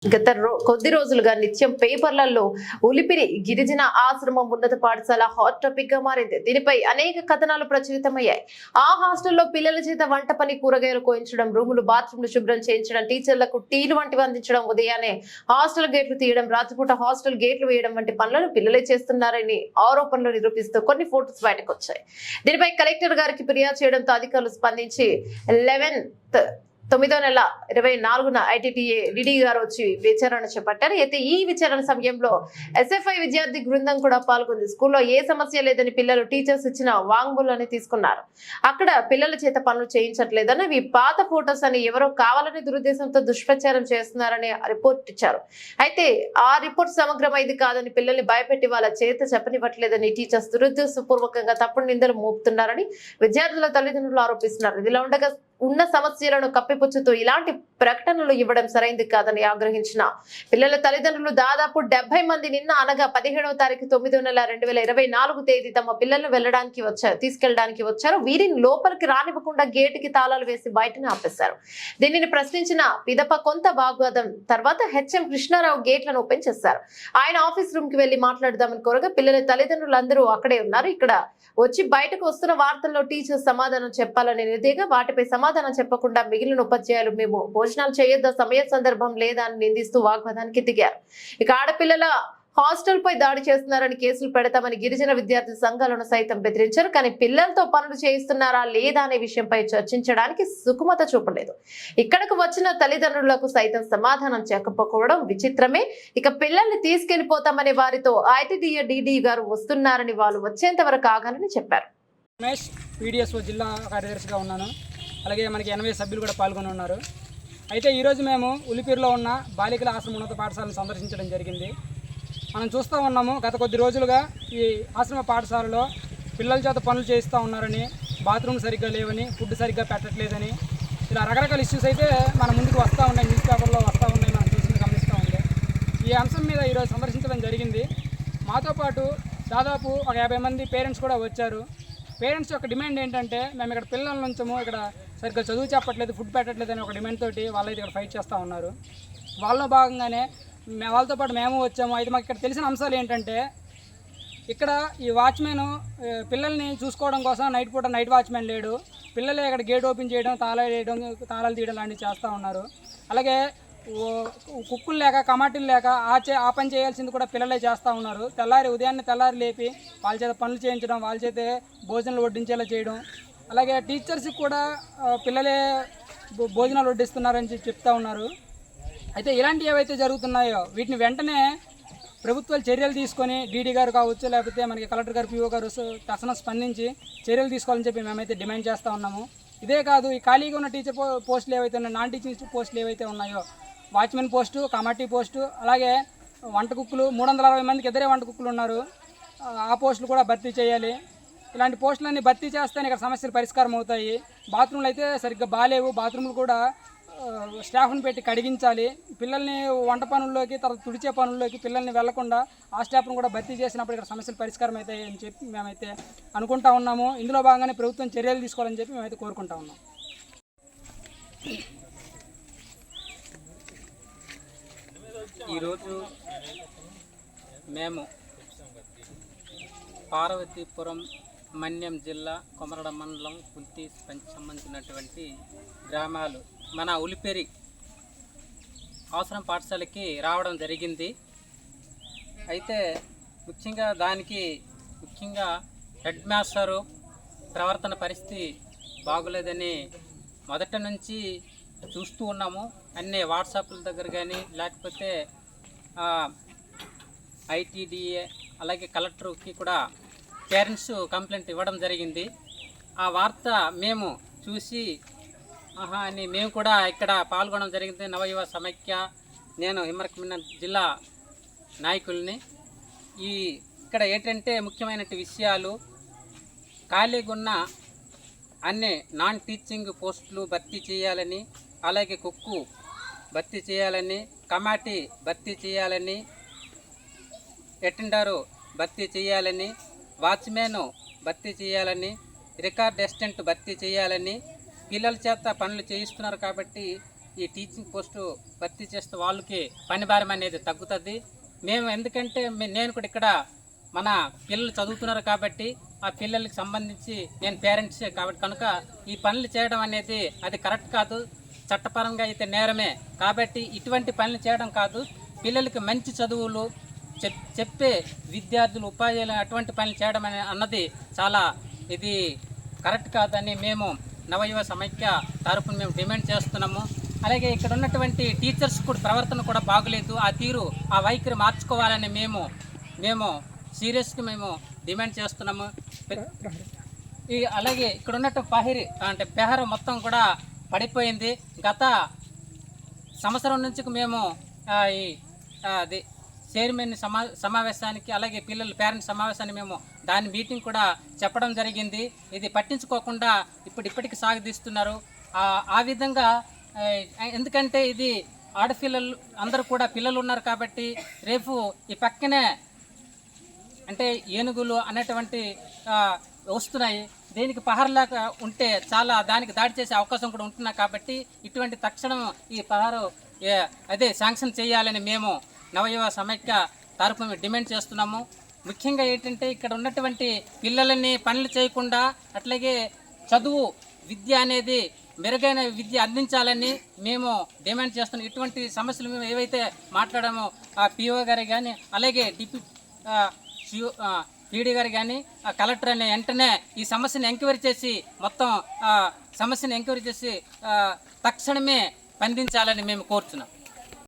కొద్ది రోజులుగా నిత్యం పేపర్లలో ఉలిపిరి గిరిజన ఆశ్రమం ఉన్నత పాఠశాల హాట్ టాపిక్ గా మారింది. దీనిపై అనేక కథనాలు ప్రచురితమయ్యాయి. ఆ హాస్టల్లో పిల్లల చేత వంట పని, కూరగాయలు కోయించడం, రూములు బాత్రూంలు శుభ్రం చేయించడం, టీచర్లకు టీలు వంటివి అందించడం, ఉదయాన్నే హాస్టల్ గేట్లు తీయడం, రాత్రిపూట హాస్టల్ గేట్లు వేయడం వంటి పనులను పిల్లలే చేస్తున్నారని ఆరోపణలు నిరూపిస్తూ కొన్ని ఫోటోస్ బయటకు వచ్చాయి. దీనిపై కలెక్టర్ గారికి ఫిర్యాదు చేయడంతో అధికారులు స్పందించి 9వ నెల 24న ఐటీటీఏ డిడి గారు వచ్చి విచారణ చేపట్టారు. అయితే ఈ విచారణ సమయంలో ఎస్ఎఫ్ఐ విద్యార్థి బృందం కూడా పాల్గొంది. స్కూల్లో ఏ సమస్య లేదని పిల్లలు టీచర్స్ ఇచ్చిన వాంగ్మూలాన్ని తీసుకున్నారు. అక్కడ పిల్లల చేత పనులు చేయించట్లేదని, ఇవి పాత ఫోటోస్ అని, ఎవరో కావాలని దురుద్దేశంతో దుష్ప్రచారం చేస్తున్నారని రిపోర్ట్ ఇచ్చారు. అయితే ఆ రిపోర్ట్ సమగ్రమైంది కాదని, పిల్లల్ని భయపెట్టి వాళ్ళ చేత చెప్పనివ్వట్లేదని టీచర్స్ దురుద్దేశపూర్వకంగా తప్పుడు నిందలు మోపుతున్నారని విద్యార్థుల తల్లిదండ్రులు ఆరోపిస్తున్నారు. ఇదిలా ఉండగా ఉన్న సమస్యలను కప్పిపుచ్చుతూ ఇలాంటి ప్రకటనలు ఇవ్వడం సరైంది కాదని ఆగ్రహించిన పిల్లల తల్లిదండ్రులు దాదాపు 70 మంది నిన్న అనగా 17వ తారీఖు 9వ నెల 2024 తేదీ తమ పిల్లలను తీసుకెళ్లడానికి వచ్చారు. వీరిని లోపలికి రానివ్వకుండా గేటుకి తాళాలు వేసి బయటనే ఆపేశారు. దీనిని ప్రశ్నించిన పిదప కొంత వాగ్వాదం తర్వాత హెచ్ఎం కృష్ణారావు గేట్లను ఓపెన్ చేశారు. ఆయన ఆఫీస్ రూమ్ కి వెళ్లి మాట్లాడదామని కోరగా పిల్లల తల్లిదండ్రులు అందరూ అక్కడే ఉన్నారు. ఇక్కడ వచ్చి బయటకు వస్తున్న వార్తల్లో టీచర్ సమాధానం చెప్పాలని నిలదీగా వాటిపై సమాధానం చెప్పకుండా మిగిలిన ఉపాధ్యాయులు మేము భోజనాలు చేయొద్దా, సమయ సందర్భం లేదా అని నిందిస్తూ వాగ్వాదానికి దిగారు. ఇక ఆడపిల్లల హాస్టల్ పై దాడి చేస్తున్నారని కేసులు పెడతామని గిరిజన విద్యార్థి సంఘాలను సైతం బెదిరించారు. కానీ పిల్లలతో పనులు చేయిస్తున్నారా లేదా అనే విషయంపై చర్చించడానికి సుకుమత చూపలేదు. ఇక్కడకు వచ్చిన తల్లిదండ్రులకు సైతం సమాధానం చెప్పకపోవడం విచిత్రమే. ఇక పిల్లల్ని తీసుకెళ్లిపోతామని వారితో ఐటీడీఏ డిడి గారు వస్తున్నారని, వాళ్ళు వచ్చేంత వరకు ఆగాలని చెప్పారు. రమేష్ పీడిఎస్ఓ జిల్లా కార్యదర్శిగా ఉన్నాను. అలాగే మనకి 80 సభ్యులు కూడా పాల్గొని ఉన్నారు. అయితే ఈరోజు మేము ఉలిపిరిలో ఉన్న బాలికల ఆశ్రమ ఉన్నత పాఠశాలను సందర్శించడం జరిగింది. మనం చూస్తూ ఉన్నాము, గత కొద్ది రోజులుగా ఈ ఆశ్రమ పాఠశాలలో పిల్లల చేత పనులు చేయిస్తూ ఉన్నారని, బాత్రూమ్ సరిగ్గా లేవని, ఫుడ్ సరిగ్గా పెట్టట్లేదని, ఇలా రకరకాల ఇష్యూస్ అయితే మన ముందుకు వస్తూ ఉన్నాయి, న్యూస్ పేపర్లో వస్తూ ఉన్నాయి, మనం చూసి గమనిస్తూ ఉంది. ఈ అంశం మీద ఈరోజు సందర్శించడం జరిగింది. మాతో పాటు దాదాపు ఒక 50 మంది పేరెంట్స్ కూడా వచ్చారు. పేరెంట్స్ యొక్క డిమాండ్ ఏంటంటే, మేము ఇక్కడ పిల్లల నుంచము ఇక్కడ సరిగ్గా చదువు చెప్పట్లేదు, ఫుడ్ పెట్టట్లేదు అని ఒక డిమాండ్ తోటి వాళ్ళైతే ఇక్కడ ఫైట్ చేస్తూ ఉన్నారు. వాళ్ళలో భాగంగానే వాళ్ళతో పాటు మేము వచ్చాము. అయితే మాకు ఇక్కడ తెలిసిన అంశాలు ఏంటంటే, ఇక్కడ ఈ వాచ్మెన్ పిల్లల్ని చూసుకోవడం కోసం నైట్ పూట నైట్ వాచ్మెన్ లేడు, పిల్లలే ఇక్కడ గేట్ ఓపెన్ చేయడం, తాళాలు తీయడం లాంటివి చేస్తూ ఉన్నారు. అలాగే కుక్కులు లేక, కమాటీలు లేక ఆ పని చేయాల్సింది కూడా పిల్లలే చేస్తూ ఉన్నారు. ఉదయాన్నే తెల్లారి లేపి వాళ్ళ చేత పనులు చేయించడం, వాళ్ళ చేతే భోజనాలు వడ్డించేలా చేయడం, అలాగే టీచర్స్కి కూడా పిల్లలే భోజనాలు వడ్డిస్తున్నారని చెప్తా ఉన్నారు. అయితే ఇలాంటివి ఏవైతే జరుగుతున్నాయో వీటిని వెంటనే ప్రభుత్వాలు చర్యలు తీసుకొని, డీడీ గారు కావచ్చు, లేకపోతే మనకి కలెక్టర్ గారు, పిఓ గారు తక్షణం స్పందించి చర్యలు తీసుకోవాలని చెప్పి మేమైతే డిమాండ్ చేస్తూ ఉన్నాము. ఇదే కాదు, ఈ ఖాళీగా ఉన్న టీచర్ పోస్టులు ఏవైతే ఉన్నాయో, నాన్ టీచింగ్ పోస్టులు ఏవైతే ఉన్నాయో, వాచ్మెన్ పోస్టు, కమాటీ పోస్టు, అలాగే వంట కుక్కులు 360 మందికి ఇద్దరే వంట కుక్కులు ఉన్నారు, ఆ పోస్టులు కూడా భర్తీ చేయాలి. ఇలాంటి పోస్టులన్నీ భర్తీ చేస్తేనే ఇక్కడ సమస్యలు పరిష్కారం అవుతాయి. బాత్రూమ్లు అయితే సరిగ్గా బాగాలేవు, బాత్రూమ్లు కూడా స్టాఫ్ని పెట్టి కడిగించాలి. పిల్లల్ని వంట పనుల్లోకి, తర్వాత తుడిచే పనుల్లోకి పిల్లల్ని వెళ్లకుండా ఆ స్టాఫ్ను కూడా భర్తీ చేసినప్పుడు ఇక్కడ సమస్యలు పరిష్కారం అవుతాయి అని చెప్పి మేమైతే అనుకుంటా ఉన్నాము. ఇందులో భాగంగానే ప్రభుత్వం చర్యలు తీసుకోవాలని చెప్పి మేమైతే కోరుకుంటా ఉన్నాం. ఈరోజు మేము పార్వతీపురం, మన్యం జిల్లా, కొమరడ మండలం, కుంతి సంబంధించినటువంటి గ్రామాలు మన ఉలిపేరి ఆశ్రమ పాఠశాలకి రావడం జరిగింది. అయితే ముఖ్యంగా హెడ్ మాస్టరు ప్రవర్తన పరిస్థితి బాగోలేదని మొదట నుంచి చూస్తూ ఉన్నాము. అన్నీ వాట్సాప్ల దగ్గర కానీ, లేకపోతే ఐటీడీఏ అలాగే కలెక్టర్కి కూడా పేరెంట్స్ కంప్లైంట్ ఇవ్వడం జరిగింది. ఆ వార్త మేము చూసి అని మేము కూడా ఇక్కడ పాల్గొనడం జరిగింది. నవయువ సమైక్య, నేను హిమ్మరకమిన్న జిల్లా నాయకుల్ని. ఇక్కడ ఏంటంటే ముఖ్యమైన విషయాలు, ఖాళీగా ఉన్న అన్ని నాన్ టీచింగ్ పోస్టులు భర్తీ చేయాలని, అలాగే కుక్కు భర్తీ చేయాలని, కమాటీ భర్తీ చేయాలని, అటెండరు భర్తీ చేయాలని, వాచ్మెన్ భర్తీ చేయాలని, రికార్డ్ అసిస్టెంట్ భర్తీ చేయాలని, పిల్లల చేత పనులు చేయిస్తున్నారు కాబట్టి ఈ టీచింగ్ పోస్టు భర్తీ చేస్తే వాళ్ళకి పని భారం అనేది తగ్గుతుంది. మేము ఎందుకంటే నేను కూడా ఇక్కడ మన పిల్లలు చదువుతున్నారు కాబట్టి ఆ పిల్లలకి సంబంధించి నేను పేరెంట్సే కాబట్టి కనుక ఈ పనులు చేయడం అనేది అది కరెక్ట్ కాదు, చట్టపరంగా అయితే నేరమే. కాబట్టి ఇటువంటి పనులు చేయడం కాదు, పిల్లలకి మంచి చదువులు చెప్పే విద్యార్థులు ఉపాధ్యాయులు అటువంటి పనులు చేయడం అన్నది చాలా ఇది కరెక్ట్ కాదని మేము నవయువ సమైక్య తరపున మేము డిమాండ్ చేస్తున్నాము. అలాగే ఇక్కడ ఉన్నటువంటి టీచర్స్ కూడా ప్రవర్తన కూడా బాగలేదు, ఆ తీరు ఆ వైఖరి మార్చుకోవాలని మేము సీరియస్గా మేము డిమాండ్ చేస్తున్నాము. అలాగే ఇక్కడ ఉన్నట్టు పెహర మొత్తం కూడా పడిపోయింది. గత సంవత్సరం నుంచి మేము అది చైర్మన్ సమావేశానికి అలాగే పిల్లల పేరెంట్స్ సమావేశాన్ని మేము దాని మీటింగ్ కూడా చెప్పడం జరిగింది. ఇది పట్టించుకోకుండా ఇప్పటికి సాగదీస్తున్నారు. ఆ విధంగా ఎందుకంటే ఇది ఆడపిల్లలు అందరూ కూడా పిల్లలు ఉన్నారు కాబట్టి రేపు ఈ పక్కనే అంటే ఏనుగులు అనేటువంటి వస్తున్నాయి, దీనికి పహారలేక ఉంటే చాలా దానికి దాడి చేసే అవకాశం కూడా ఉంటున్నాయి. కాబట్టి ఇటువంటి తక్షణం ఈ పహారు శాంక్షన్ చేయాలని మేము నవయువ సమైక్య తరపున డిమాండ్ చేస్తున్నాము. ముఖ్యంగా ఏంటంటే ఇక్కడ ఉన్నటువంటి పిల్లలని పనులు చేయకుండా అట్లాగే చదువు విద్య అనేది మెరుగైన విద్య అందించాలని మేము డిమాండ్ చేస్తున్నాం. ఇటువంటి సమస్యలు మేము ఏవైతే మాట్లాడామో ఆ పిఓ గారు కానీ అలాగే పీడీ గారు కానీ కలెక్టర్ అనే వెంటనే ఈ సమస్యను ఎంక్వైరీ చేసి మొత్తం సమస్యను ఎంక్వైరీ చేసి తక్షణమే స్పందించాలని మేము కోరుతున్నాం.